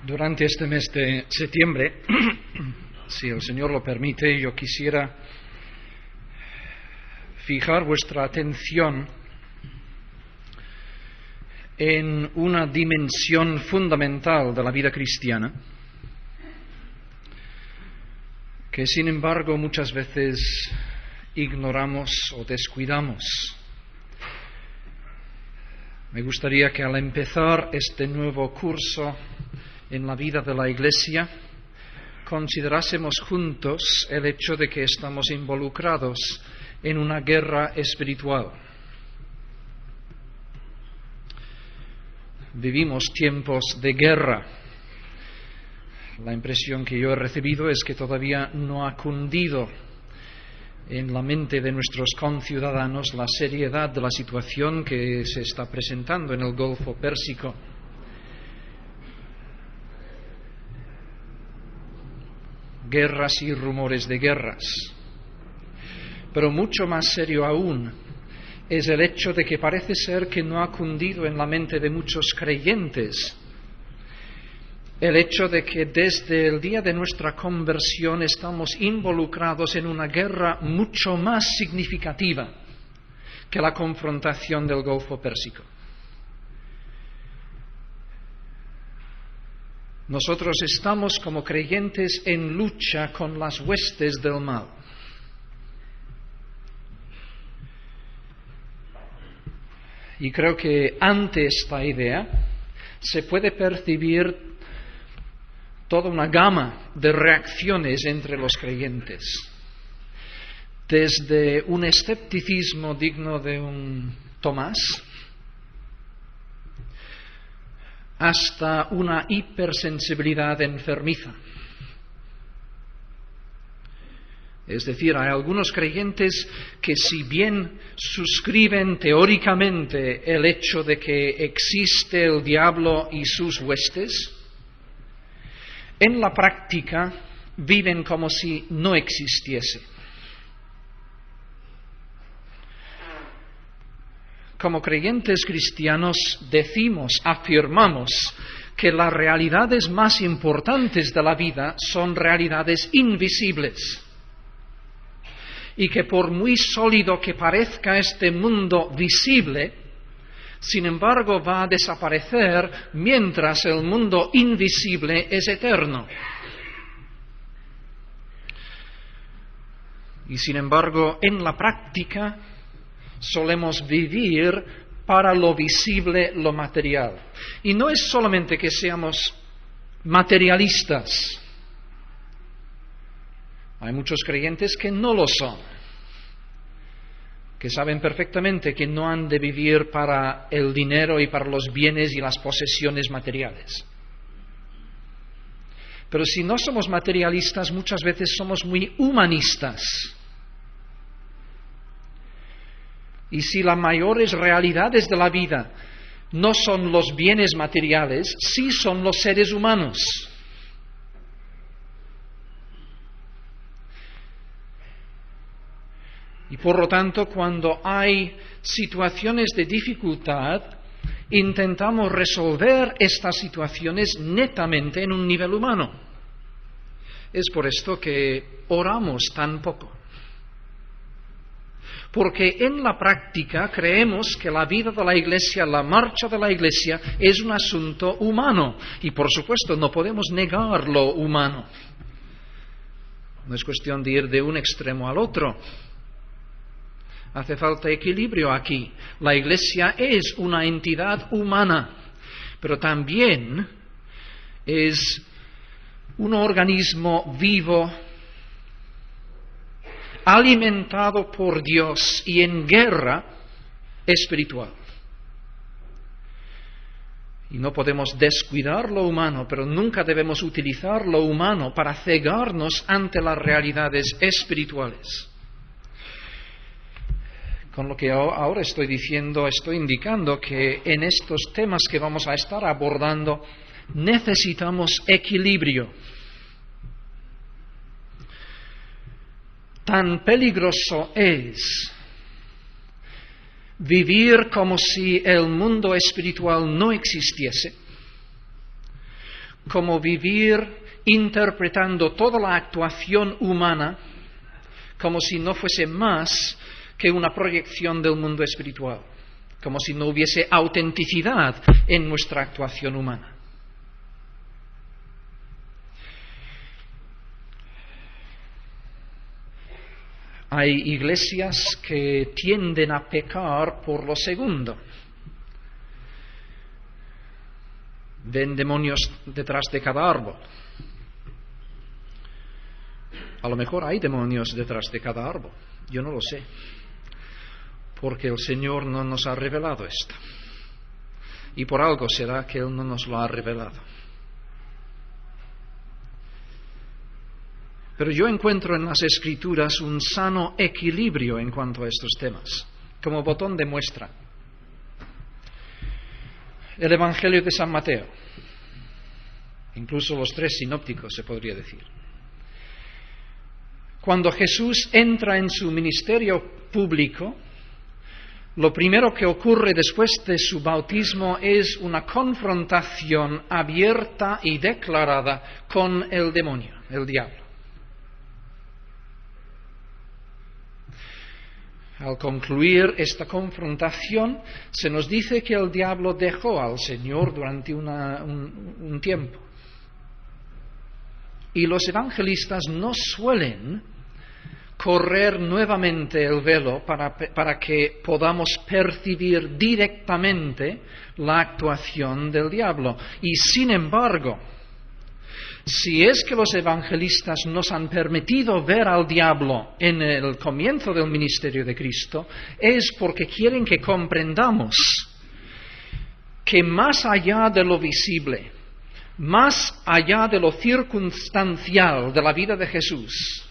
Durante este mes de septiembre, si el Señor lo permite, yo quisiera fijar vuestra atención en una dimensión fundamental de la vida cristiana, que sin embargo muchas veces ignoramos o descuidamos. Me gustaría que al empezar este nuevo curso en la vida de la Iglesia, considerásemos juntos el hecho de que estamos involucrados en una guerra espiritual. Vivimos tiempos de guerra. La impresión que yo he recibido es que todavía no ha cundido en la mente de nuestros conciudadanos la seriedad de la situación que se está presentando en el Golfo Pérsico. Guerras y rumores de guerras. Pero mucho más serio aún es el hecho de que parece ser que no ha cundido en la mente de muchos creyentes el hecho de que desde el día de nuestra conversión estamos involucrados en una guerra mucho más significativa que la confrontación del Golfo Pérsico. Nosotros estamos como creyentes en lucha con las huestes del mal. Y creo que ante esta idea se puede percibir toda una gama de reacciones entre los creyentes, desde un escepticismo digno de un Tomás, hasta una hipersensibilidad enfermiza. Es decir, hay algunos creyentes que, si bien suscriben teóricamente el hecho de que existe el diablo y sus huestes, en la práctica viven como si no existiese. Como creyentes cristianos afirmamos que las realidades más importantes de la vida son realidades invisibles y que por muy sólido que parezca este mundo visible, sin embargo va a desaparecer mientras el mundo invisible es eterno. Y sin embargo, en la práctica solemos vivir para lo visible, lo material. Y no es solamente que seamos materialistas. Hay muchos creyentes que no lo son, que saben perfectamente que no han de vivir para el dinero y para los bienes y las posesiones materiales. Pero si no somos materialistas, muchas veces somos muy humanistas. Y si las mayores realidades de la vida no son los bienes materiales, sí son los seres humanos. Y por lo tanto, cuando hay situaciones de dificultad, intentamos resolver estas situaciones netamente en un nivel humano. Es por esto que oramos tan poco. Porque en la práctica creemos que la vida de la Iglesia, la marcha de la Iglesia, es un asunto humano. Y por supuesto no podemos negar lo humano. No es cuestión de ir de un extremo al otro. Hace falta equilibrio aquí. La Iglesia es una entidad humana, pero también es un organismo vivo, alimentado por Dios y en guerra espiritual. Y no podemos descuidar lo humano, pero nunca debemos utilizar lo humano para cegarnos ante las realidades espirituales. Con lo que ahora estoy diciendo, estoy indicando que en estos temas que vamos a estar abordando necesitamos equilibrio. Tan peligroso es vivir como si el mundo espiritual no existiese, como vivir interpretando toda la actuación humana como si no fuese más que una proyección del mundo espiritual, como si no hubiese autenticidad en nuestra actuación humana. Hay iglesias que tienden a pecar por lo segundo. Ven demonios detrás de cada árbol. A lo mejor hay demonios detrás de cada árbol. Yo no lo sé. Porque el Señor no nos ha revelado esto. Y por algo será que Él no nos lo ha revelado. Pero yo encuentro en las Escrituras un sano equilibrio en cuanto a estos temas. Como botón de muestra. El Evangelio de San Mateo. Incluso los 3 sinópticos, se podría decir. Cuando Jesús entra en su ministerio público, lo primero que ocurre después de su bautismo es una confrontación abierta y declarada con el demonio, el diablo. Al concluir esta confrontación, se nos dice que el diablo dejó al Señor durante un tiempo. Y los evangelistas no suelen correr nuevamente el velo para que podamos percibir directamente la actuación del diablo. Y sin embargo, si es que los evangelistas nos han permitido ver al diablo en el comienzo del ministerio de Cristo, es porque quieren que comprendamos que más allá de lo visible, más allá de lo circunstancial de la vida de Jesús,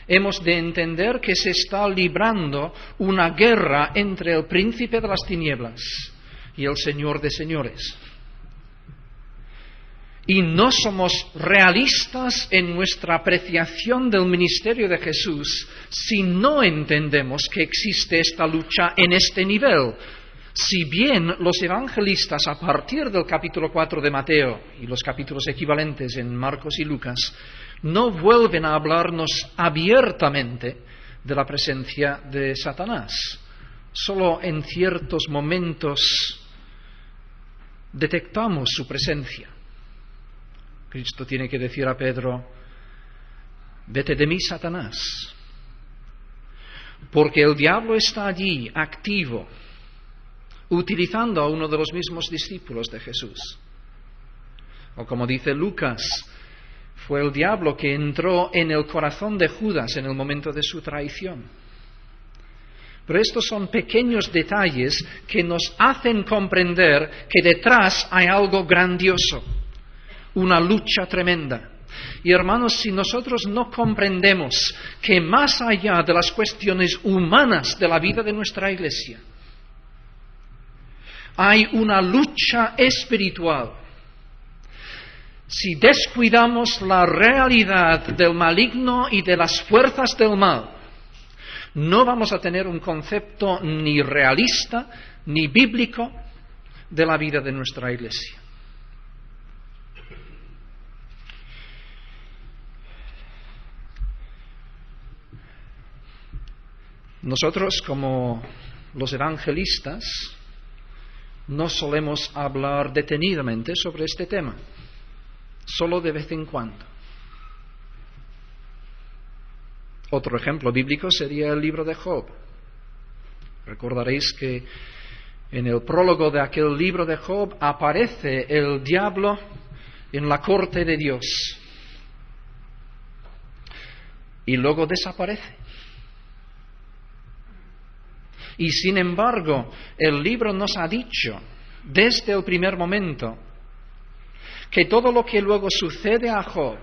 hemos de entender que se está librando una guerra entre el príncipe de las tinieblas y el Señor de señores. Y no somos realistas en nuestra apreciación del ministerio de Jesús si no entendemos que existe esta lucha en este nivel. Si bien los evangelistas, a partir del capítulo 4 de Mateo y los capítulos equivalentes en Marcos y Lucas, no vuelven a hablarnos abiertamente de la presencia de Satanás. Solo en ciertos momentos detectamos su presencia. Cristo tiene que decir a Pedro: vete de mí, Satanás, porque el diablo está allí, activo, utilizando a uno de los mismos discípulos de Jesús. O como dice Lucas, fue el diablo que entró en el corazón de Judas en el momento de su traición. Pero estos son pequeños detalles que nos hacen comprender que detrás hay algo grandioso, una lucha tremenda. Y hermanos, si nosotros no comprendemos que más allá de las cuestiones humanas de la vida de nuestra iglesia, hay una lucha espiritual, si descuidamos la realidad del maligno y de las fuerzas del mal, no vamos a tener un concepto ni realista ni bíblico de la vida de nuestra iglesia. Nosotros, como los evangelistas, no solemos hablar detenidamente sobre este tema, solo de vez en cuando. Otro ejemplo bíblico sería el libro de Job. Recordaréis que en el prólogo de aquel libro de Job aparece el diablo en la corte de Dios y luego desaparece. Y sin embargo, el libro nos ha dicho desde el primer momento que todo lo que luego sucede a Job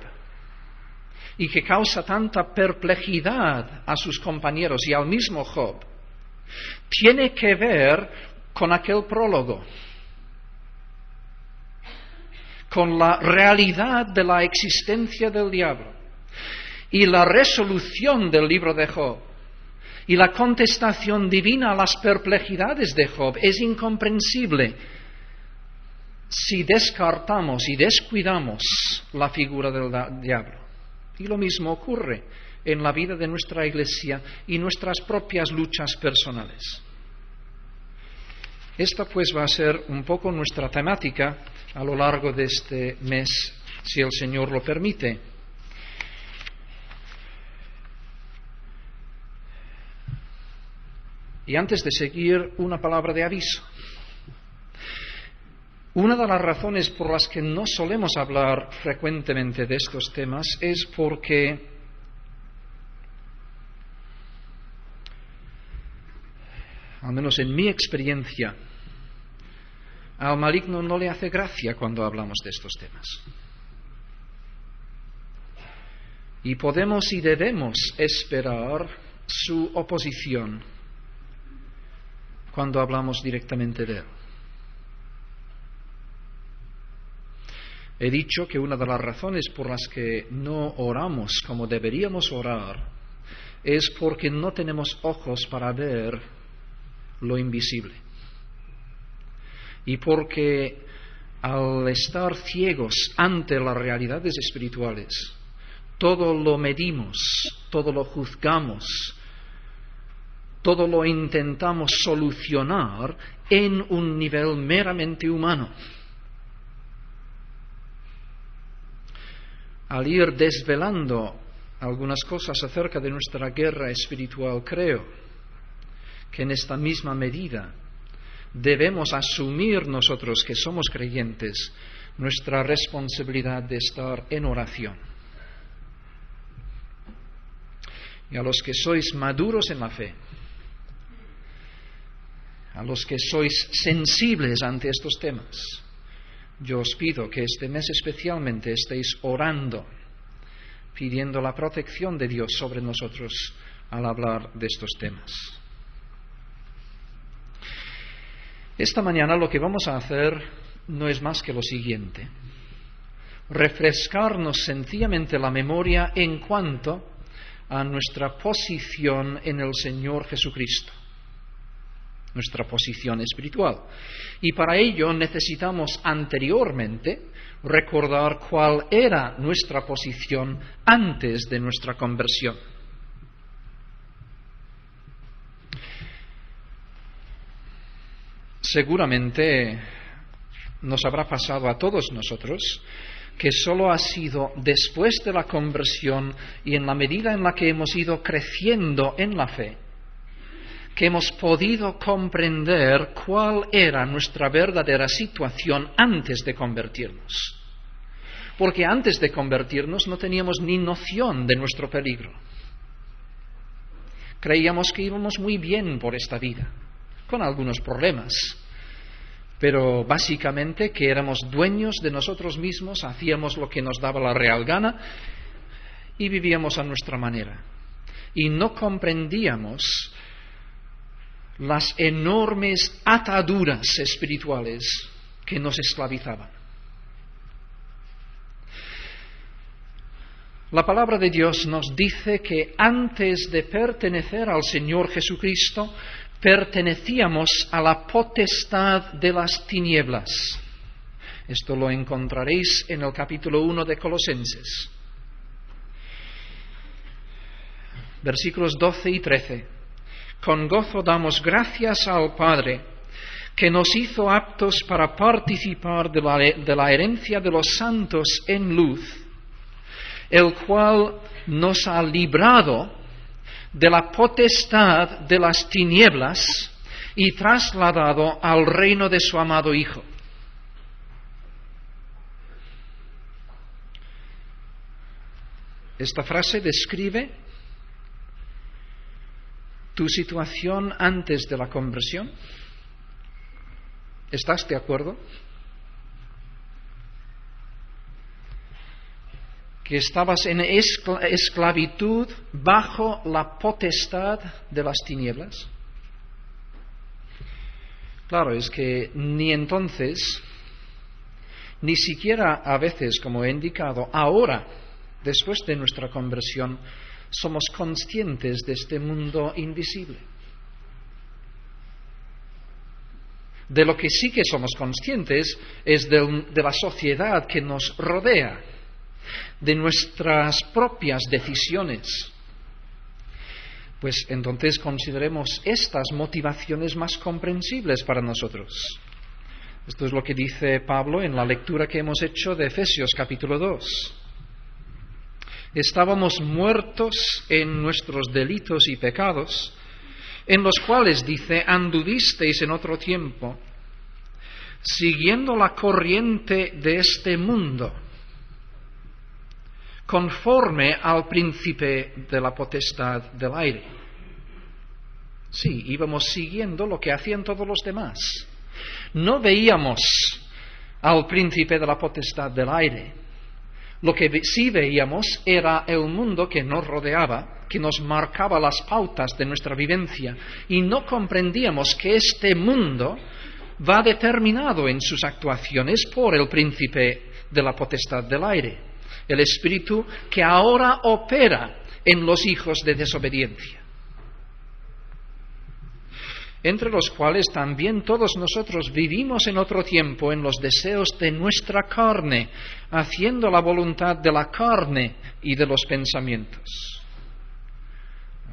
y que causa tanta perplejidad a sus compañeros y al mismo Job, tiene que ver con aquel prólogo, con la realidad de la existencia del diablo y la resolución del libro de Job. Y la contestación divina a las perplejidades de Job es incomprensible si descartamos y descuidamos la figura del diablo. Y lo mismo ocurre en la vida de nuestra Iglesia y nuestras propias luchas personales. Esta pues va a ser un poco nuestra temática a lo largo de este mes, si el Señor lo permite. Y antes de seguir, una palabra de aviso. Una de las razones por las que no solemos hablar frecuentemente de estos temas es porque al menos en mi experiencia, al maligno no le hace gracia cuando hablamos de estos temas. Y podemos y debemos esperar su oposición cuando hablamos directamente de él. He dicho que una de las razones por las que no oramos como deberíamos orar es porque no tenemos ojos para ver lo invisible. Y porque al estar ciegos ante las realidades espirituales, todo lo medimos, todo lo juzgamos, todo lo intentamos solucionar en un nivel meramente humano. Al ir desvelando algunas cosas acerca de nuestra guerra espiritual, creo que en esta misma medida debemos asumir nosotros que somos creyentes nuestra responsabilidad de estar en oración. Y a los que sois maduros en la fe, a los que sois sensibles ante estos temas, yo os pido que este mes especialmente estéis orando, pidiendo la protección de Dios sobre nosotros al hablar de estos temas. Esta mañana lo que vamos a hacer no es más que lo siguiente: refrescarnos sencillamente la memoria en cuanto a nuestra posición en el Señor Jesucristo, nuestra posición espiritual. Y para ello necesitamos anteriormente recordar cuál era nuestra posición antes de nuestra conversión. Seguramente nos habrá pasado a todos nosotros que solo ha sido después de la conversión y en la medida en la que hemos ido creciendo en la fe, que hemos podido comprender cuál era nuestra verdadera situación antes de convertirnos. Porque antes de convertirnos no teníamos ni noción de nuestro peligro. Creíamos que íbamos muy bien por esta vida, con algunos problemas, pero básicamente que éramos dueños de nosotros mismos, hacíamos lo que nos daba la real gana y vivíamos a nuestra manera. Y no comprendíamos las enormes ataduras espirituales que nos esclavizaban. La palabra de Dios nos dice que antes de pertenecer al Señor Jesucristo, pertenecíamos a la potestad de las tinieblas. Esto lo encontraréis en el capítulo 1 de Colosenses. Versículos 12 y 13. Con gozo damos gracias al Padre, que nos hizo aptos para participar de la herencia de los santos en luz, el cual nos ha librado de la potestad de las tinieblas y trasladado al reino de su amado Hijo. Esta frase describe tu situación antes de la conversión. ¿Estás de acuerdo? Que estabas en esclavitud bajo la potestad de las tinieblas. Claro, es que ni entonces, ni siquiera a veces, como he indicado, ahora, después de nuestra conversión, somos conscientes de este mundo invisible. De lo que sí que somos conscientes es de la sociedad que nos rodea, de nuestras propias decisiones. Pues entonces consideremos estas motivaciones más comprensibles para nosotros. Esto es lo que dice Pablo en la lectura que hemos hecho de Efesios capítulo 2. Estábamos muertos en nuestros delitos y pecados, en los cuales, dice, anduvisteis en otro tiempo, siguiendo la corriente de este mundo, conforme al príncipe de la potestad del aire. Sí, íbamos siguiendo lo que hacían todos los demás. No veíamos al príncipe de la potestad del aire. Lo que sí veíamos era el mundo que nos rodeaba, que nos marcaba las pautas de nuestra vivencia, y no comprendíamos que este mundo va determinado en sus actuaciones por el príncipe de la potestad del aire, el espíritu que ahora opera en los hijos de desobediencia, entre los cuales también todos nosotros vivimos en otro tiempo en los deseos de nuestra carne, haciendo la voluntad de la carne y de los pensamientos.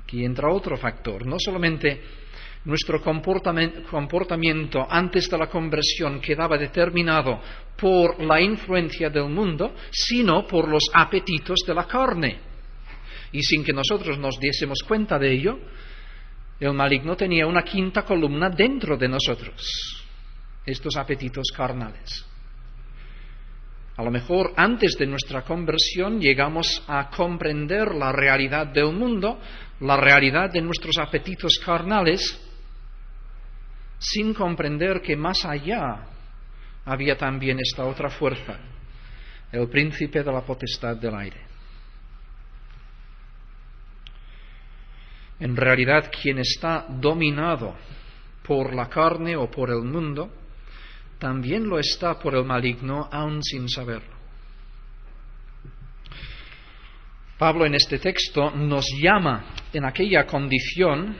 Aquí entra otro factor, no solamente nuestro comportamiento antes de la conversión quedaba determinado por la influencia del mundo, sino por los apetitos de la carne. Y sin que nosotros nos diésemos cuenta de ello, el maligno tenía una quinta columna dentro de nosotros, estos apetitos carnales. A lo mejor antes de nuestra conversión llegamos a comprender la realidad del mundo, la realidad de nuestros apetitos carnales, sin comprender que más allá había también esta otra fuerza, el príncipe de la potestad del aire. En realidad, quien está dominado por la carne o por el mundo, también lo está por el maligno, aun sin saberlo. Pablo en este texto nos llama en aquella condición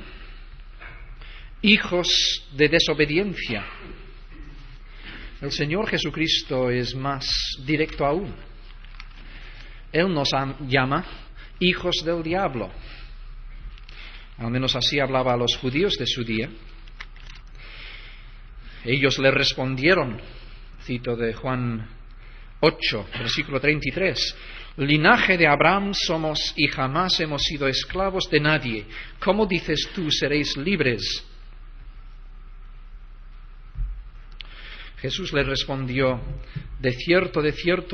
hijos de desobediencia. El Señor Jesucristo es más directo aún. Él nos llama hijos del diablo. Al menos así hablaba a los judíos de su día. Ellos le respondieron, cito de Juan 8, versículo 33, linaje de Abraham somos y jamás hemos sido esclavos de nadie. ¿Cómo dices tú seréis libres? Jesús le respondió, de cierto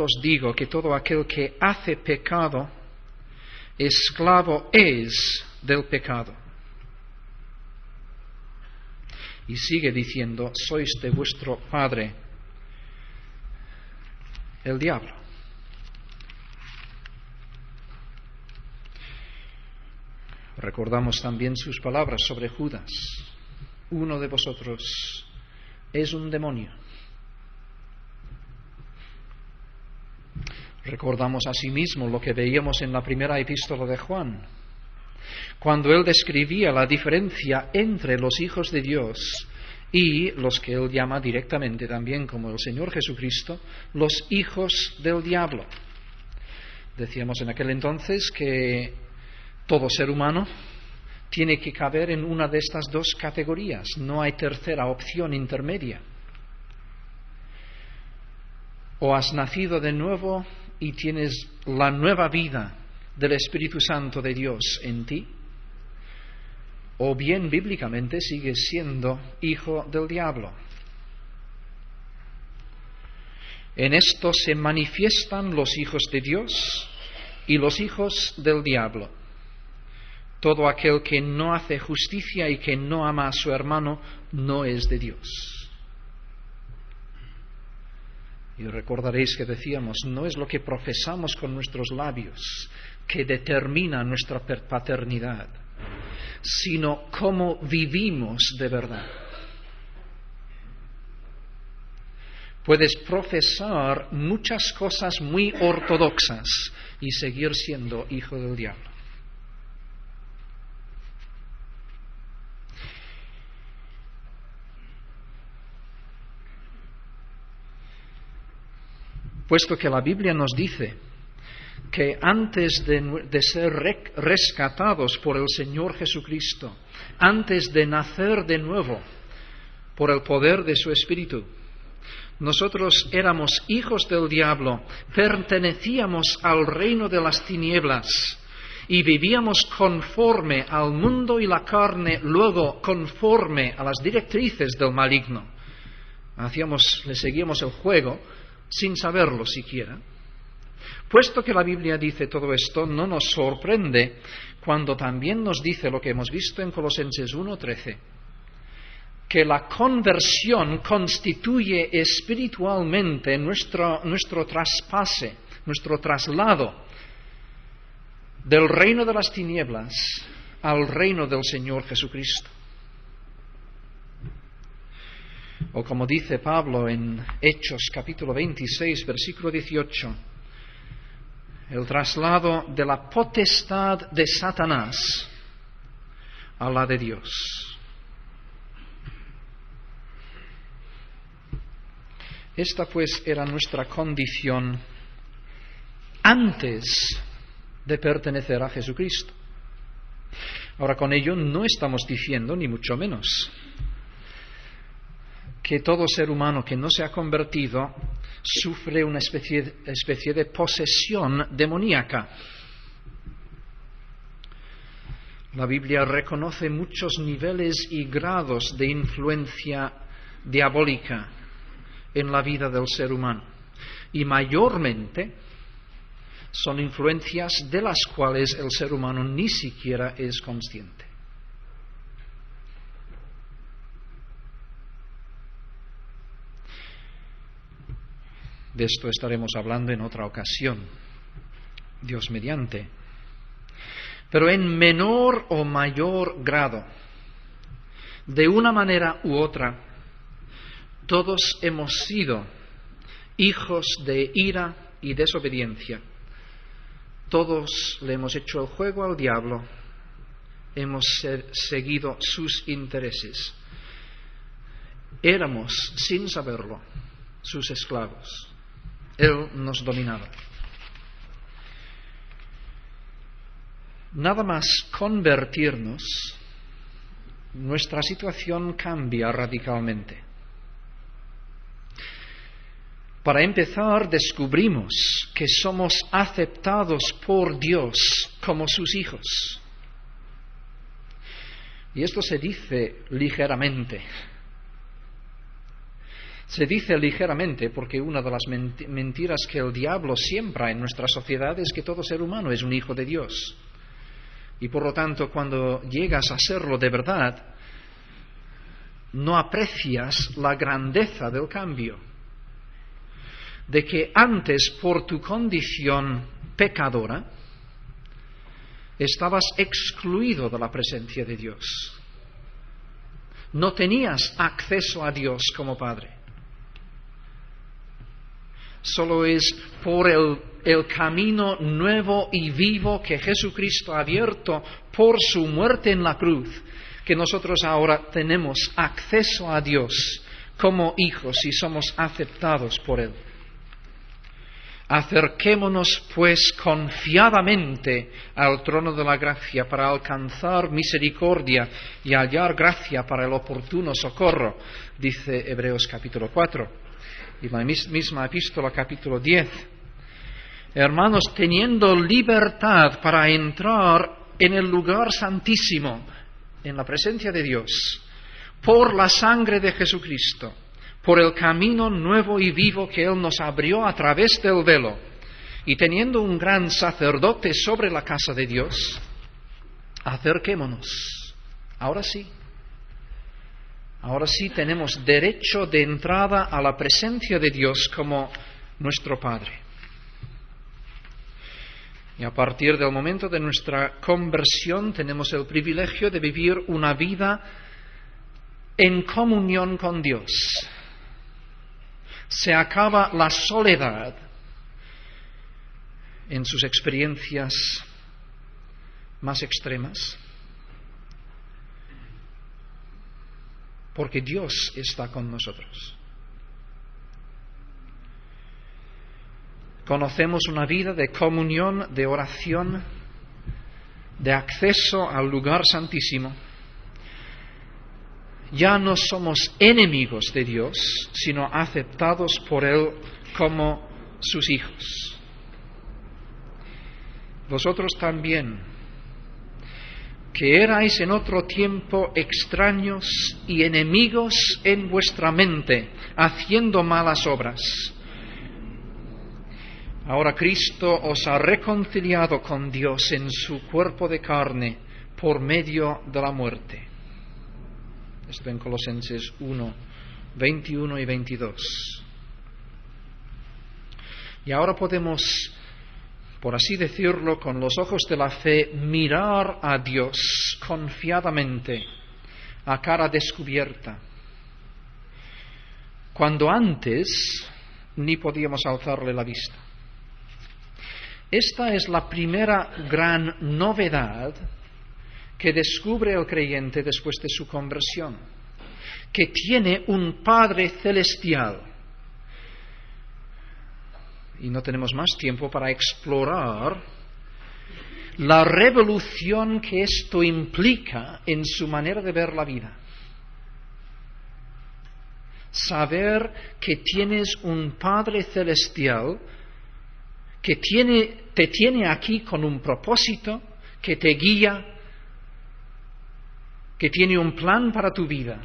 os digo que todo aquel que hace pecado, esclavo es del pecado. Y sigue diciendo, sois de vuestro padre, el diablo. Recordamos también sus palabras sobre Judas. Uno de vosotros es un demonio. Recordamos asimismo lo que veíamos en la primera epístola de Juan, cuando él describía la diferencia entre los hijos de Dios y los que él llama directamente también, como el Señor Jesucristo, los hijos del diablo. Decíamos en aquel entonces que todo ser humano tiene que caber en una de estas dos categorías, no hay tercera opción intermedia. O has nacido de nuevo y tienes la nueva vida del Espíritu Santo de Dios en ti, o bien bíblicamente sigues siendo hijo del diablo. En esto se manifiestan los hijos de Dios y los hijos del diablo. Todo aquel que no hace justicia y que no ama a su hermano no es de Dios. Y recordaréis que decíamos, no es lo que profesamos con nuestros labios que determina nuestra paternidad, sino cómo vivimos de verdad. Puedes profesar muchas cosas muy ortodoxas y seguir siendo hijo del diablo. puesto que la Biblia nos dice que antes de ser rescatados por el Señor Jesucristo, antes de nacer de nuevo por el poder de su Espíritu, nosotros éramos hijos del diablo, pertenecíamos al reino de las tinieblas y vivíamos conforme al mundo y la carne, luego conforme a las directrices del maligno. Le seguíamos el juego sin saberlo siquiera. Puesto que la Biblia dice todo esto, no nos sorprende cuando también nos dice lo que hemos visto en Colosenses 1:13, que la conversión constituye espiritualmente nuestro traspase, nuestro traslado del reino de las tinieblas al reino del Señor Jesucristo. O como dice Pablo en Hechos capítulo 26, versículo 18, el traslado de la potestad de Satanás a la de Dios. Esta pues era nuestra condición antes de pertenecer a Jesucristo. Ahora, con ello no estamos diciendo, ni mucho menos, que todo ser humano que no se ha convertido sufre una especie de posesión demoníaca. La Biblia reconoce muchos niveles y grados de influencia diabólica en la vida del ser humano, y mayormente son influencias de las cuales el ser humano ni siquiera es consciente. De esto estaremos hablando en otra ocasión, Dios mediante. Pero en menor o mayor grado, de una manera u otra, todos hemos sido hijos de ira y desobediencia. Todos le hemos hecho el juego al diablo, hemos seguido sus intereses. Éramos, sin saberlo, sus esclavos. Él nos dominaba. Nada más convertirnos, nuestra situación cambia radicalmente. Para empezar, descubrimos que somos aceptados por Dios como sus hijos. Y esto se dice ligeramente. Se dice ligeramente porque una de las mentiras que el diablo siembra en nuestra sociedad es que todo ser humano es un hijo de Dios. Y por lo tanto, cuando llegas a serlo de verdad, no aprecias la grandeza del cambio. De que antes, por tu condición pecadora, estabas excluido de la presencia de Dios. No tenías acceso a Dios como Padre. Solo es por el camino nuevo y vivo que Jesucristo ha abierto por su muerte en la cruz, que nosotros ahora tenemos acceso a Dios como hijos y somos aceptados por Él. Acerquémonos, pues, confiadamente al trono de la gracia para alcanzar misericordia y hallar gracia para el oportuno socorro, dice Hebreos capítulo 4. Y la misma epístola capítulo 10. Hermanos, teniendo libertad para entrar en el lugar santísimo, en la presencia de Dios, por la sangre de Jesucristo, por el camino nuevo y vivo que Él nos abrió a través del velo, y teniendo un gran sacerdote sobre la casa de Dios, acerquémonos. Ahora sí tenemos derecho de entrada a la presencia de Dios como nuestro Padre. Y a partir del momento de nuestra conversión tenemos el privilegio de vivir una vida en comunión con Dios. Se acaba la soledad en sus experiencias más extremas, porque Dios está con nosotros. Conocemos una vida de comunión, de oración, de acceso al lugar santísimo. Ya no somos enemigos de Dios, sino aceptados por Él como sus hijos. Vosotros también, que erais en otro tiempo extraños y enemigos en vuestra mente, haciendo malas obras, ahora Cristo os ha reconciliado con Dios en su cuerpo de carne por medio de la muerte. Esto en Colosenses 1, 21 y 22. Y ahora podemos, por así decirlo, con los ojos de la fe, mirar a Dios confiadamente, a cara descubierta, cuando antes ni podíamos alzarle la vista. Esta es la primera gran novedad que descubre el creyente después de su conversión, que tiene un Padre celestial. Y no tenemos más tiempo para explorar la revolución que esto implica en su manera de ver la vida. Saber que tienes un Padre celestial que te tiene aquí con un propósito, que te guía, que tiene un plan para tu vida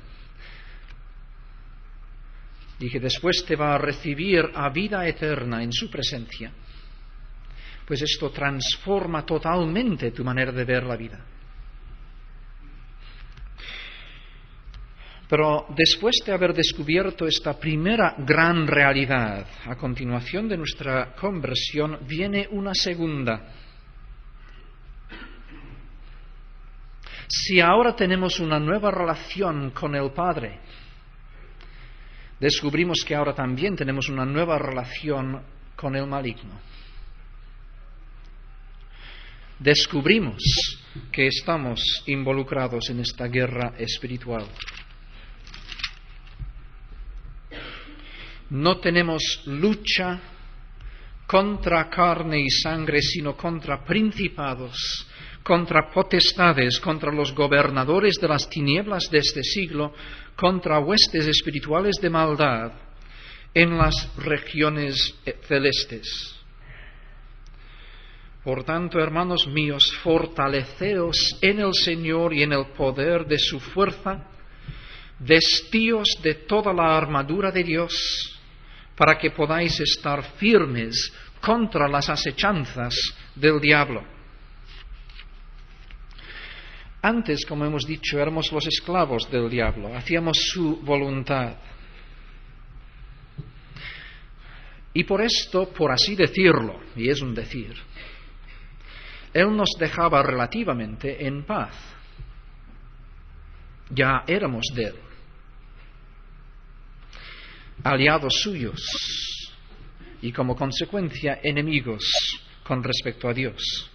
y que después te va a recibir a vida eterna en su presencia, pues esto transforma totalmente tu manera de ver la vida. Pero después de haber descubierto esta primera gran realidad, a continuación de nuestra conversión viene una segunda. Si ahora tenemos una nueva relación con el Padre, descubrimos que ahora también tenemos una nueva relación con el maligno. Descubrimos que estamos involucrados en esta guerra espiritual. No tenemos lucha contra carne y sangre, sino contra principados, contra potestades, contra los gobernadores de las tinieblas de este siglo, contra huestes espirituales de maldad en las regiones celestes. Por tanto, hermanos míos, fortaleceos en el Señor y en el poder de su fuerza, vestíos de toda la armadura de Dios, para que podáis estar firmes contra las acechanzas del diablo. Antes, como hemos dicho, éramos los esclavos del diablo, hacíamos su voluntad. Y por esto, por así decirlo, y es un decir, Él nos dejaba relativamente en paz. Ya éramos de Él, aliados suyos y como consecuencia enemigos con respecto a Dios.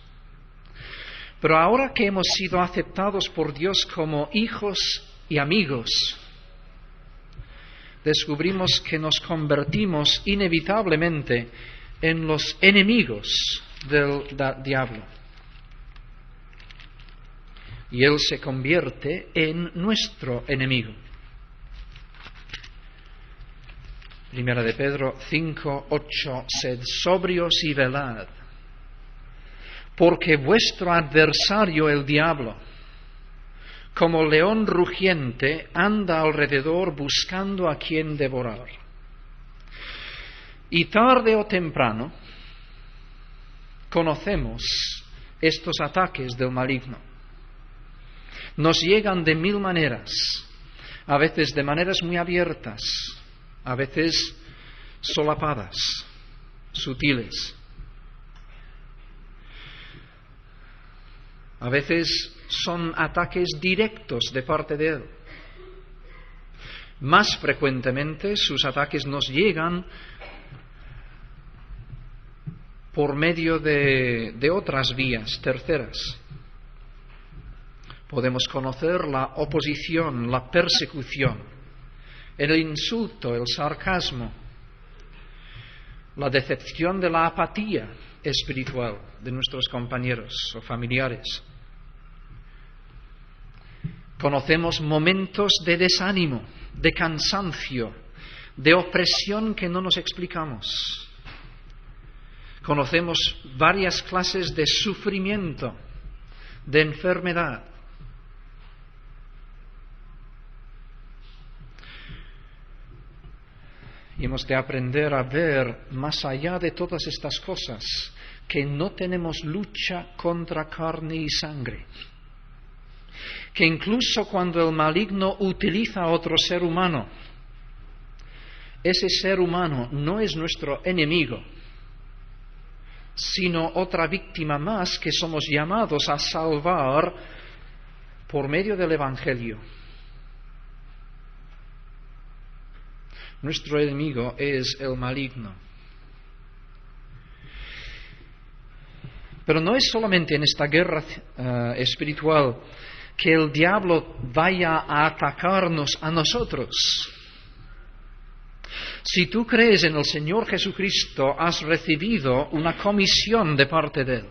Pero ahora que hemos sido aceptados por Dios como hijos y amigos, descubrimos que nos convertimos inevitablemente en los enemigos del diablo. Y Él se convierte en nuestro enemigo. Primera de Pedro 5, 8, sed sobrios y velad, porque vuestro adversario el diablo, como león rugiente, anda alrededor buscando a quien devorar. Y tarde o temprano conocemos estos ataques del maligno. Nos llegan de mil maneras, a veces de maneras muy abiertas, a veces solapadas, sutiles. A veces son ataques directos de parte de Él. Más frecuentemente sus ataques nos llegan por medio de otras vías terceras. Podemos conocer la oposición, la persecución, el insulto, el sarcasmo, la decepción de la apatía espiritual de nuestros compañeros o familiares. Conocemos momentos de desánimo, de cansancio, de opresión que no nos explicamos. Conocemos varias clases de sufrimiento, de enfermedad. Y hemos de aprender a ver más allá de todas estas cosas, que no tenemos lucha contra carne y sangre. Que incluso cuando el maligno utiliza a otro ser humano, ese ser humano no es nuestro enemigo, sino otra víctima más que somos llamados a salvar por medio del Evangelio. Nuestro enemigo es el maligno. Pero no es solamente en esta guerra espiritual que el diablo vaya a atacarnos a nosotros. Si tú crees en el Señor Jesucristo, has recibido una comisión de parte de Él.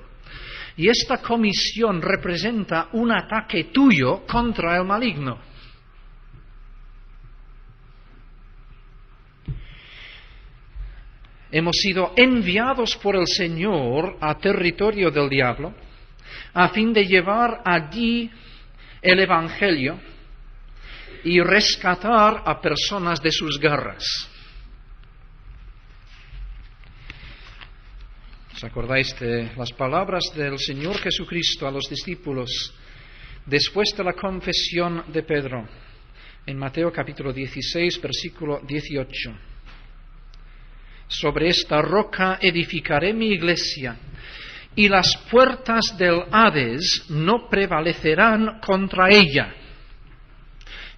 Y esta comisión representa un ataque tuyo contra el maligno. Hemos sido enviados por el Señor a territorio del diablo a fin de llevar allí el Evangelio y rescatar a personas de sus garras. ¿Os acordáis de las palabras del Señor Jesucristo a los discípulos después de la confesión de Pedro en Mateo capítulo 16, versículo 18? Sobre esta roca edificaré mi iglesia, y las puertas del Hades no prevalecerán contra ella.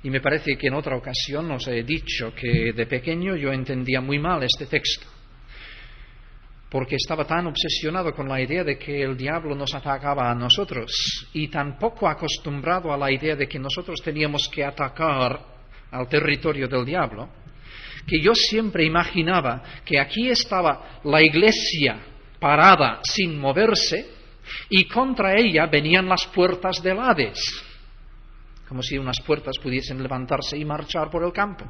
Y me parece que en otra ocasión os he dicho que de pequeño yo entendía muy mal este texto, porque estaba tan obsesionado con la idea de que el diablo nos atacaba a nosotros, y tan poco acostumbrado a la idea de que nosotros teníamos que atacar al territorio del diablo, que yo siempre imaginaba que aquí estaba la iglesia parada sin moverse y contra ella venían las puertas del Hades, como si unas puertas pudiesen levantarse y marchar por el campo.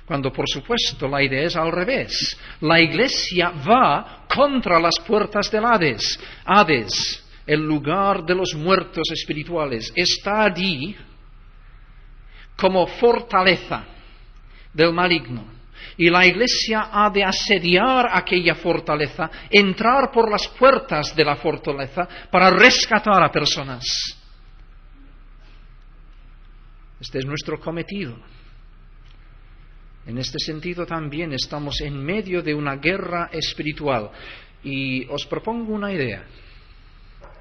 Cuando por supuesto la idea es al revés. La iglesia va contra las puertas del Hades. Hades, el lugar de los muertos espirituales, está allí como fortaleza del maligno. Y la iglesia ha de asediar aquella fortaleza, entrar por las puertas de la fortaleza para rescatar a personas. Este es nuestro cometido. En este sentido también estamos en medio de una guerra espiritual. Y os propongo una idea,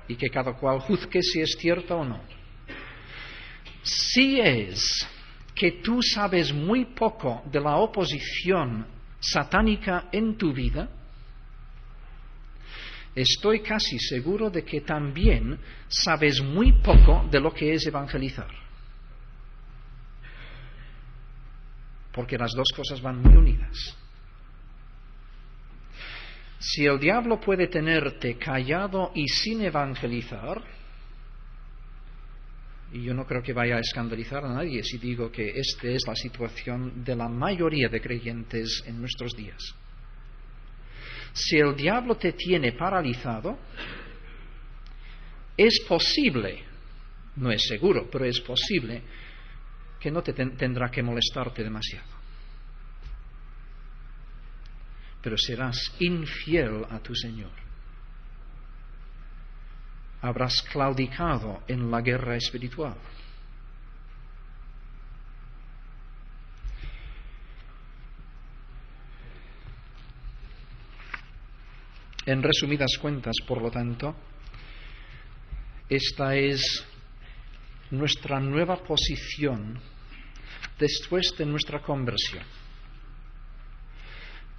y que cada cual juzgue si es cierta o no. Si es que tú sabes muy poco de la oposición satánica en tu vida, estoy casi seguro de que también sabes muy poco de lo que es evangelizar. Porque las dos cosas van muy unidas. Si el diablo puede tenerte callado y sin evangelizar, y yo no creo que vaya a escandalizar a nadie si digo que esta es la situación de la mayoría de creyentes en nuestros días. Si el diablo te tiene paralizado, es posible, no es seguro, pero es posible que no te tendrá que molestarte demasiado. Pero serás infiel a tu Señor. Habrás claudicado en la guerra espiritual. En resumidas cuentas, por lo tanto, esta es nuestra nueva posición después de nuestra conversión.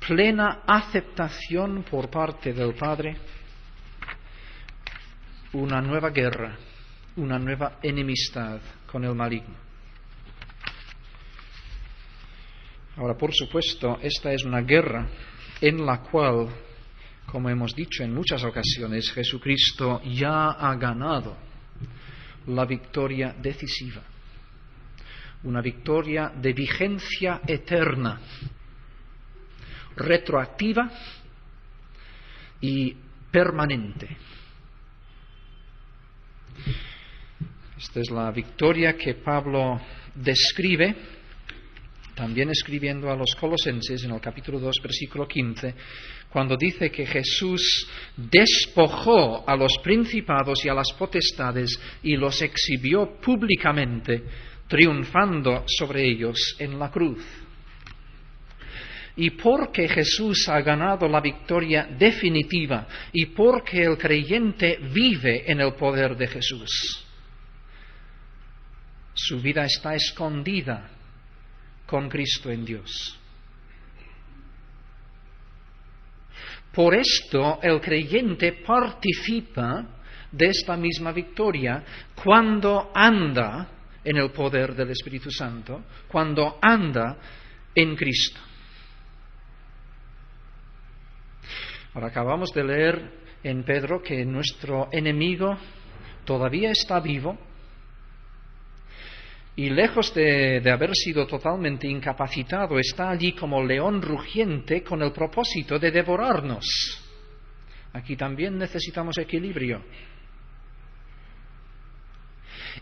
Plena aceptación por parte del Padre, una nueva guerra, una nueva enemistad con el maligno. Ahora, por supuesto, esta es una guerra en la cual, como hemos dicho en muchas ocasiones, Jesucristo ya ha ganado la victoria decisiva, una victoria de vigencia eterna, retroactiva y permanente. Esta es la victoria que Pablo describe, también escribiendo a los Colosenses en el capítulo 2, versículo 15, cuando dice que Jesús despojó a los principados y a las potestades y los exhibió públicamente, triunfando sobre ellos en la cruz. Y porque Jesús ha ganado la victoria definitiva y porque el creyente vive en el poder de Jesús, su vida está escondida con Cristo en Dios. Por esto el creyente participa de esta misma victoria cuando anda en el poder del Espíritu Santo, cuando anda en Cristo. Ahora acabamos de leer en Pedro que nuestro enemigo todavía está vivo y lejos de haber sido totalmente incapacitado, está allí como león rugiente con el propósito de devorarnos. Aquí también necesitamos equilibrio.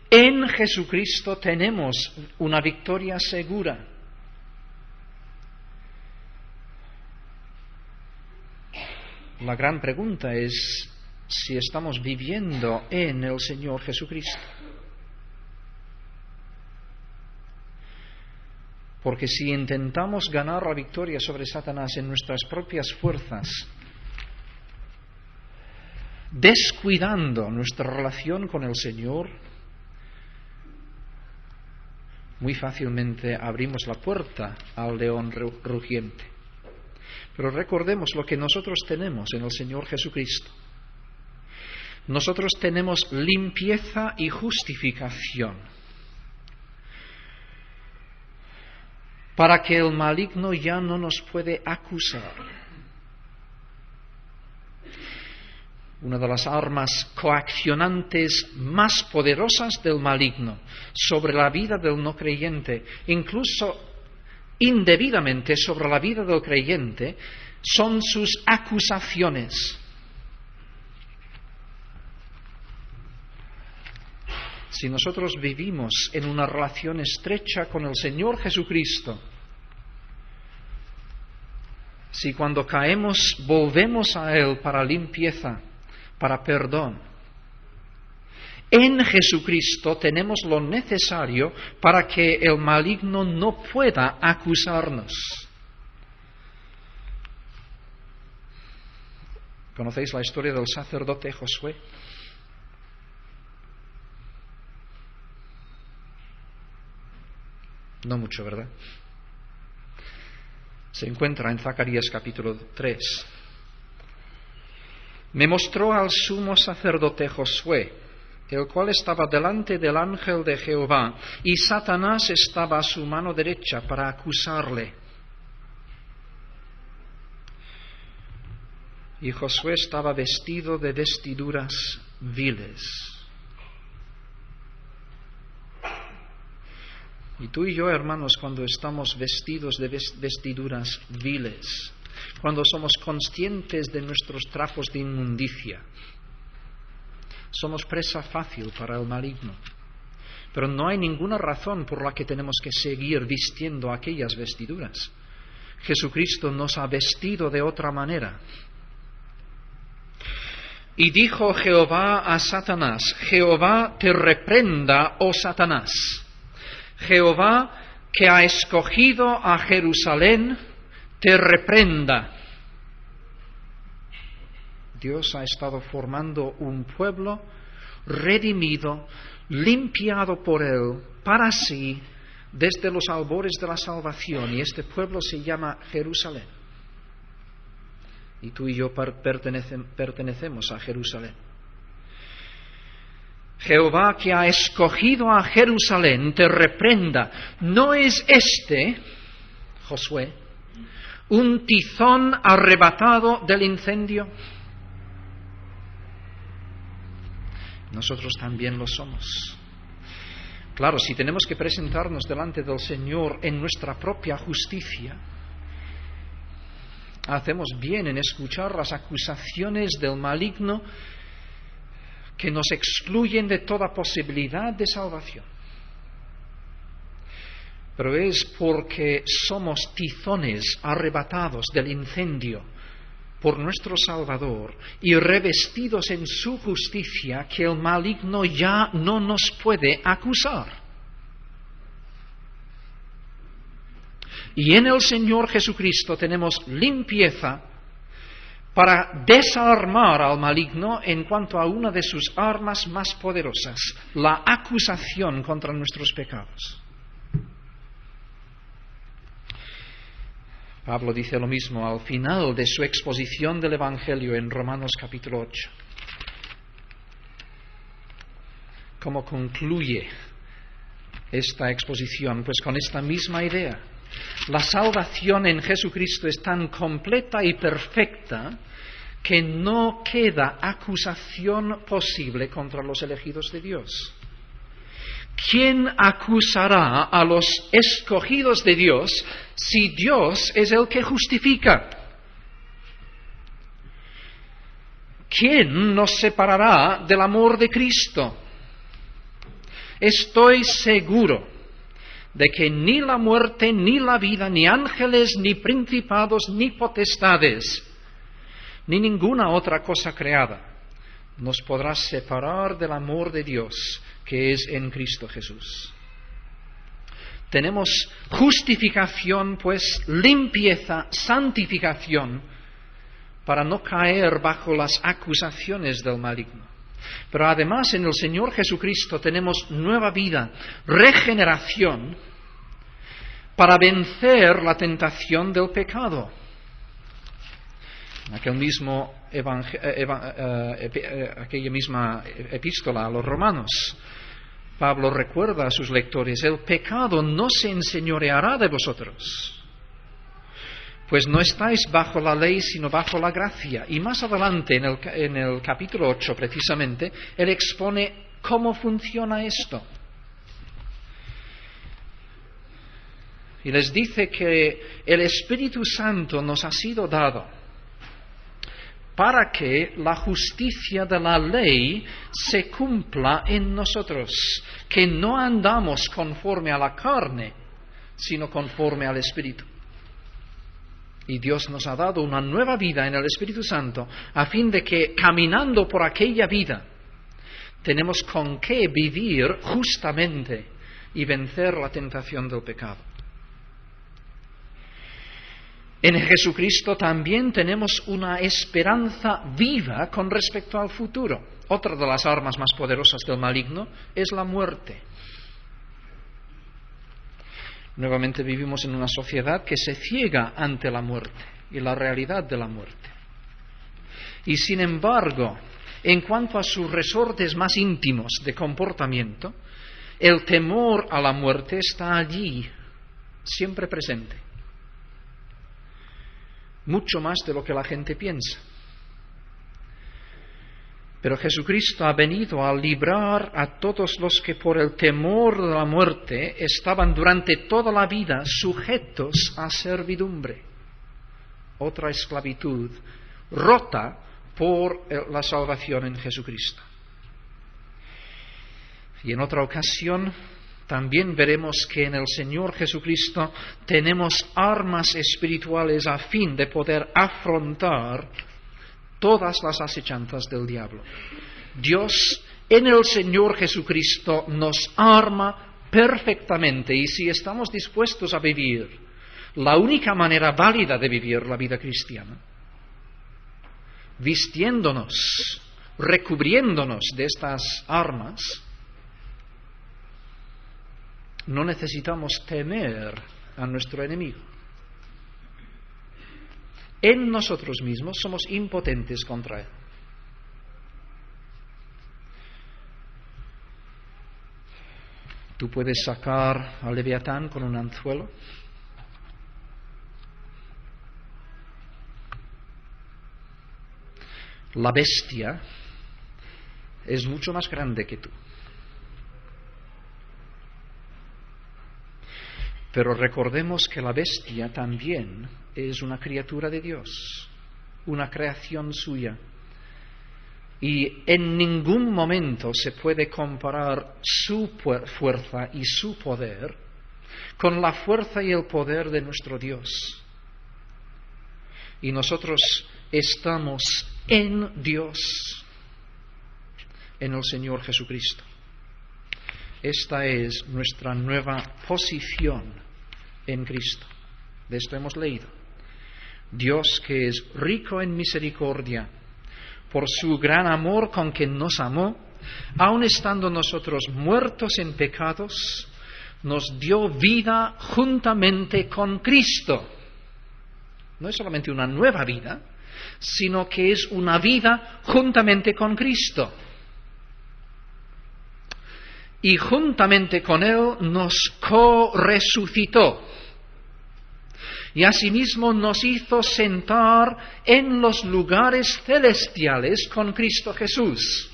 En Jesucristo tenemos una victoria segura. La gran pregunta es si estamos viviendo en el Señor Jesucristo. Porque si intentamos ganar la victoria sobre Satanás en nuestras propias fuerzas, descuidando nuestra relación con el Señor, muy fácilmente abrimos la puerta al león rugiente. Pero recordemos lo que nosotros tenemos en el Señor Jesucristo. Nosotros tenemos limpieza y justificación, para que el maligno ya no nos puede acusar. Una de las armas coaccionantes más poderosas del maligno sobre la vida del no creyente, incluso indebidamente sobre la vida del creyente, son sus acusaciones. Si nosotros vivimos en una relación estrecha con el Señor Jesucristo, si cuando caemos volvemos a Él para limpieza, para perdón, en Jesucristo tenemos lo necesario para que el maligno no pueda acusarnos. ¿Conocéis la historia del sacerdote Josué? No mucho, ¿verdad? Se encuentra en Zacarías capítulo 3. Me mostró al sumo sacerdote Josué, el cual estaba delante del ángel de Jehová, y Satanás estaba a su mano derecha para acusarle. Y Josué estaba vestido de vestiduras viles. Y tú y yo, hermanos, cuando estamos vestidos de vestiduras viles, cuando somos conscientes de nuestros trapos de inmundicia, somos presa fácil para el maligno. Pero no hay ninguna razón por la que tenemos que seguir vistiendo aquellas vestiduras. Jesucristo nos ha vestido de otra manera. Y dijo Jehová a Satanás: Jehová te reprenda, oh Satanás. Jehová, que ha escogido a Jerusalén, te reprenda. Dios ha estado formando un pueblo redimido, limpiado por Él, para sí, desde los albores de la salvación, y este pueblo se llama Jerusalén. Y tú y yo pertenecemos a Jerusalén. Jehová, que ha escogido a Jerusalén, te reprenda. No es este, Josué, un tizón arrebatado del incendio. Nosotros también lo somos. Claro, si tenemos que presentarnos delante del Señor en nuestra propia justicia, hacemos bien en escuchar las acusaciones del maligno que nos excluyen de toda posibilidad de salvación. Pero es porque somos tizones arrebatados del incendio por nuestro Salvador y revestidos en su justicia que el maligno ya no nos puede acusar. Y en el Señor Jesucristo tenemos limpieza para desarmar al maligno en cuanto a una de sus armas más poderosas, la acusación contra nuestros pecados. Pablo dice lo mismo al final de su exposición del Evangelio en Romanos capítulo 8. ¿Cómo concluye esta exposición? Pues con esta misma idea. La salvación en Jesucristo es tan completa y perfecta que no queda acusación posible contra los elegidos de Dios. ¿Quién acusará a los escogidos de Dios si Dios es el que justifica? ¿Quién nos separará del amor de Cristo? Estoy seguro de que ni la muerte, ni la vida, ni ángeles, ni principados, ni potestades, ni ninguna otra cosa creada nos podrá separar del amor de Dios que es en Cristo Jesús. Tenemos justificación, pues limpieza, santificación, para no caer bajo las acusaciones del maligno. Pero además en el Señor Jesucristo tenemos nueva vida, regeneración, para vencer la tentación del pecado. En aquella misma epístola a los romanos, Pablo recuerda a sus lectores: el pecado no se enseñoreará de vosotros, pues no estáis bajo la ley, sino bajo la gracia. Y más adelante, en el capítulo 8, precisamente, él expone cómo funciona esto. Y les dice que el Espíritu Santo nos ha sido dado para que la justicia de la ley se cumpla en nosotros, que no andamos conforme a la carne, sino conforme al Espíritu. Y Dios nos ha dado una nueva vida en el Espíritu Santo, a fin de que, caminando por aquella vida, tenemos con qué vivir justamente y vencer la tentación del pecado. En Jesucristo también tenemos una esperanza viva con respecto al futuro. Otra de las armas más poderosas del maligno es la muerte. Nuevamente vivimos en una sociedad que se ciega ante la muerte y la realidad de la muerte. Y sin embargo, en cuanto a sus resortes más íntimos de comportamiento, el temor a la muerte está allí, siempre presente. Mucho más de lo que la gente piensa. Pero Jesucristo ha venido a librar a todos los que por el temor de la muerte estaban durante toda la vida sujetos a servidumbre. Otra esclavitud rota por la salvación en Jesucristo. Y en otra ocasión también veremos que en el Señor Jesucristo tenemos armas espirituales a fin de poder afrontar todas las asechanzas del diablo. Dios en el Señor Jesucristo nos arma perfectamente, y si estamos dispuestos a vivir la única manera válida de vivir la vida cristiana, vistiéndonos, recubriéndonos de estas armas, no necesitamos temer a nuestro enemigo. En nosotros mismos somos impotentes contra él. Tú puedes sacar al Leviatán con un anzuelo. La bestia es mucho más grande que tú. Pero recordemos que la bestia también es una criatura de Dios, una creación suya. Y en ningún momento se puede comparar su fuerza y su poder con la fuerza y el poder de nuestro Dios. Y nosotros estamos en Dios, en el Señor Jesucristo. Esta es nuestra nueva posición en Cristo. De esto hemos leído. Dios, que es rico en misericordia, por su gran amor con que nos amó, aun estando nosotros muertos en pecados, nos dio vida juntamente con Cristo. No es solamente una nueva vida, sino que es una vida juntamente con Cristo. Y juntamente con Él nos co-resucitó. Y asimismo nos hizo sentar en los lugares celestiales con Cristo Jesús.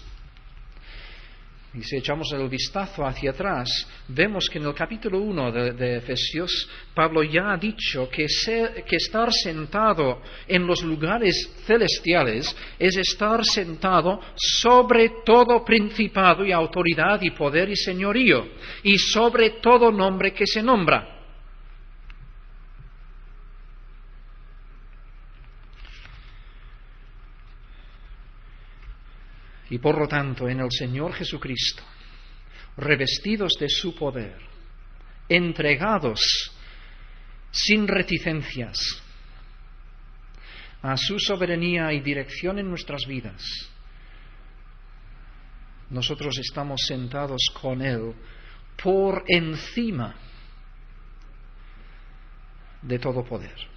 Y si echamos el vistazo hacia atrás, vemos que en el capítulo 1 de Efesios, Pablo ya ha dicho que estar sentado en los lugares celestiales es estar sentado sobre todo principado y autoridad y poder y señorío, y sobre todo nombre que se nombra. Y por lo tanto, en el Señor Jesucristo, revestidos de su poder, entregados sin reticencias a su soberanía y dirección en nuestras vidas, nosotros estamos sentados con Él por encima de todo poder.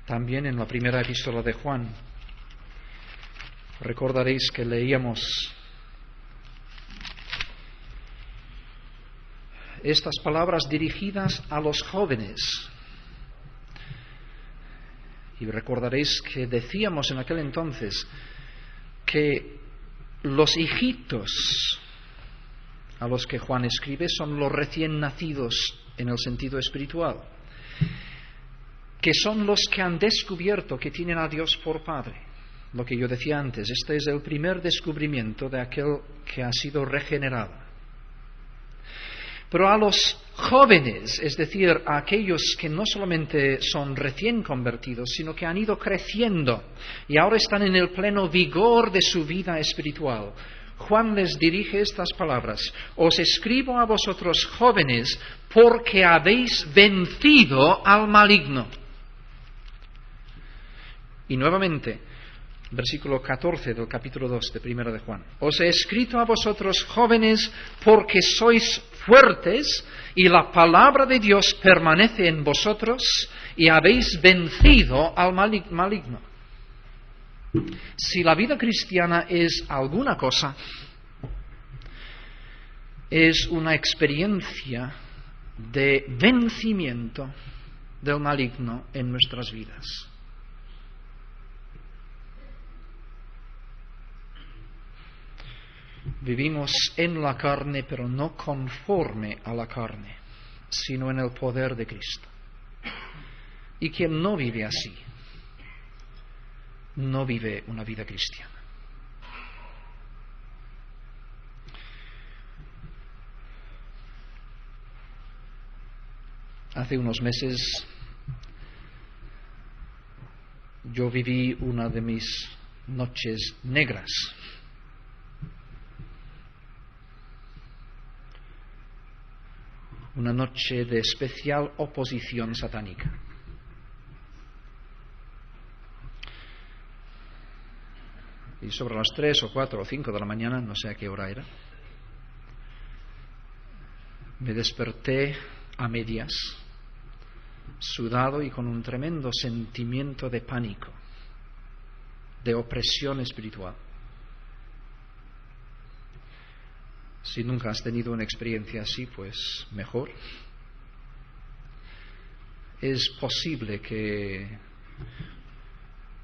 También en la primera epístola de Juan, recordaréis que leíamos estas palabras dirigidas a los jóvenes. Y recordaréis que decíamos en aquel entonces que los hijitos a los que Juan escribe son los recién nacidos en el sentido espiritual, que son los que han descubierto que tienen a Dios por Padre. Lo que yo decía antes, este es el primer descubrimiento de aquel que ha sido regenerado. Pero a los jóvenes, es decir, a aquellos que no solamente son recién convertidos, sino que han ido creciendo y ahora están en el pleno vigor de su vida espiritual, Juan les dirige estas palabras: os escribo a vosotros jóvenes porque habéis vencido al maligno. Y nuevamente, versículo 14 del capítulo 2 de Primera de Juan. Os he escrito a vosotros jóvenes porque sois fuertes y la palabra de Dios permanece en vosotros y habéis vencido al maligno. Si la vida cristiana es alguna cosa, es una experiencia de vencimiento del maligno en nuestras vidas. Vivimos en la carne, pero no conforme a la carne, sino en el poder de Cristo. Y quien no vive así, no vive una vida cristiana. Hace unos meses yo viví una de mis noches negras. Una noche de especial oposición satánica. Y sobre las 3 o 4 o 5 de la mañana, no sé a qué hora era, me desperté a medias, sudado y con un tremendo sentimiento de pánico, de opresión espiritual. Si nunca has tenido una experiencia así, pues mejor. es posible que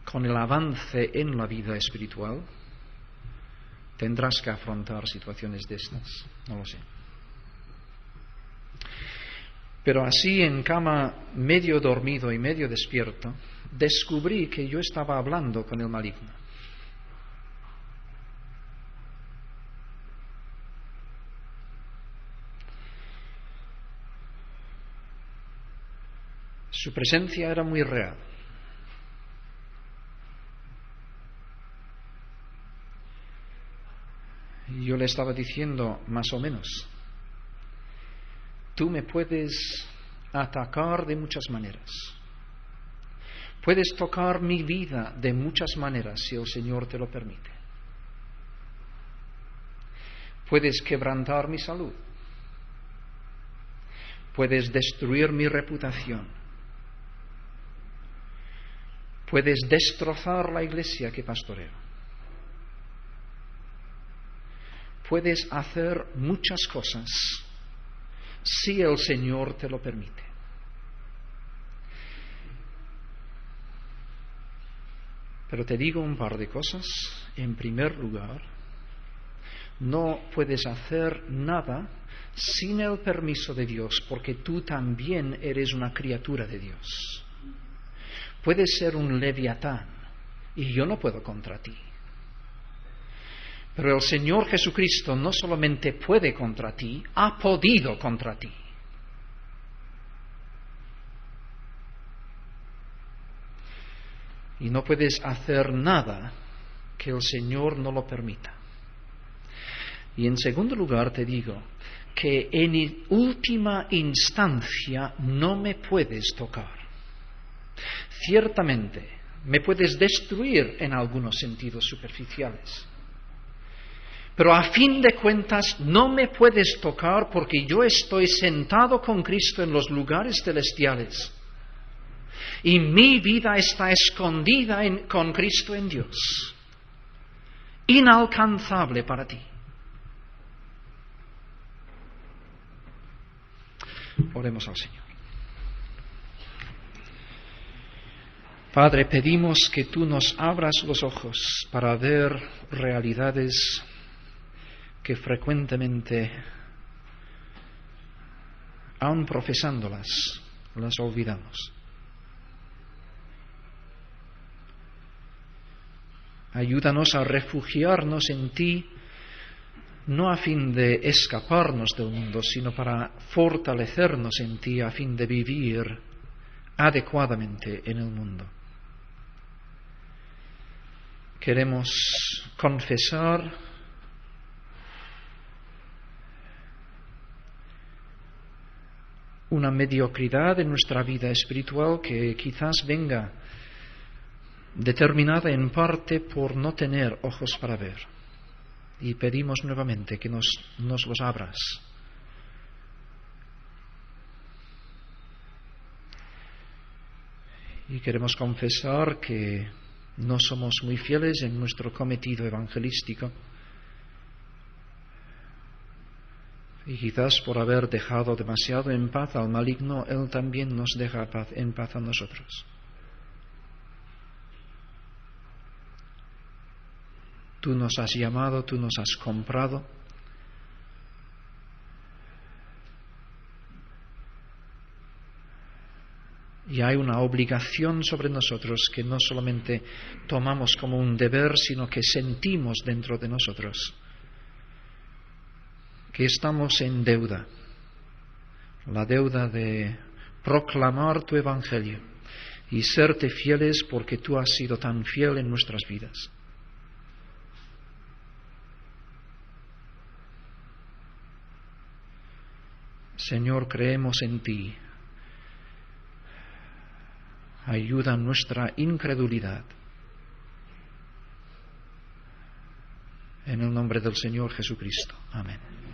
con el avance en la vida espiritual tendrás que afrontar situaciones de estas, no lo sé. Pero así, en cama, medio dormido y medio despierto, descubrí que yo estaba hablando con el maligno. Su presencia era muy real. Y yo le estaba diciendo, más o menos, tú me puedes atacar de muchas maneras. Puedes tocar mi vida de muchas maneras si el Señor te lo permite. Puedes quebrantar mi salud. Puedes destruir mi reputación. Puedes destrozar la iglesia que pastoreo. Puedes hacer muchas cosas si el Señor te lo permite. Pero te digo un par de cosas. En primer lugar, no puedes hacer nada sin el permiso de Dios, porque tú también eres una criatura de Dios. Puedes ser un leviatán y yo no puedo contra ti. Pero el Señor Jesucristo no solamente puede contra ti, ha podido contra ti. Y no puedes hacer nada que el Señor no lo permita. Y en segundo lugar te digo que en última instancia no me puedes tocar. Ciertamente me puedes destruir en algunos sentidos superficiales. Pero a fin de cuentas no me puedes tocar porque yo estoy sentado con Cristo en los lugares celestiales. Y mi vida está escondida con Cristo en Dios. Inalcanzable para ti. Oremos al Señor. Padre, pedimos que tú nos abras los ojos para ver realidades que frecuentemente, aun profesándolas, las olvidamos. Ayúdanos a refugiarnos en ti, no a fin de escaparnos del mundo, sino para fortalecernos en ti a fin de vivir adecuadamente en el mundo. Queremos confesar una mediocridad en nuestra vida espiritual que quizás venga determinada en parte por no tener ojos para ver. Y pedimos nuevamente que nos los abras. Y queremos confesar que no somos muy fieles en nuestro cometido evangelístico. Y quizás por haber dejado demasiado en paz al maligno, él también nos deja en paz a nosotros. Tú nos has llamado, tú nos has comprado. Y hay una obligación sobre nosotros que no solamente tomamos como un deber, sino que sentimos dentro de nosotros. Que estamos en deuda, la deuda de proclamar tu evangelio y serte fieles porque tú has sido tan fiel en nuestras vidas. Señor, creemos en ti. Ayuda nuestra incredulidad. En el nombre del Señor Jesucristo. Amén.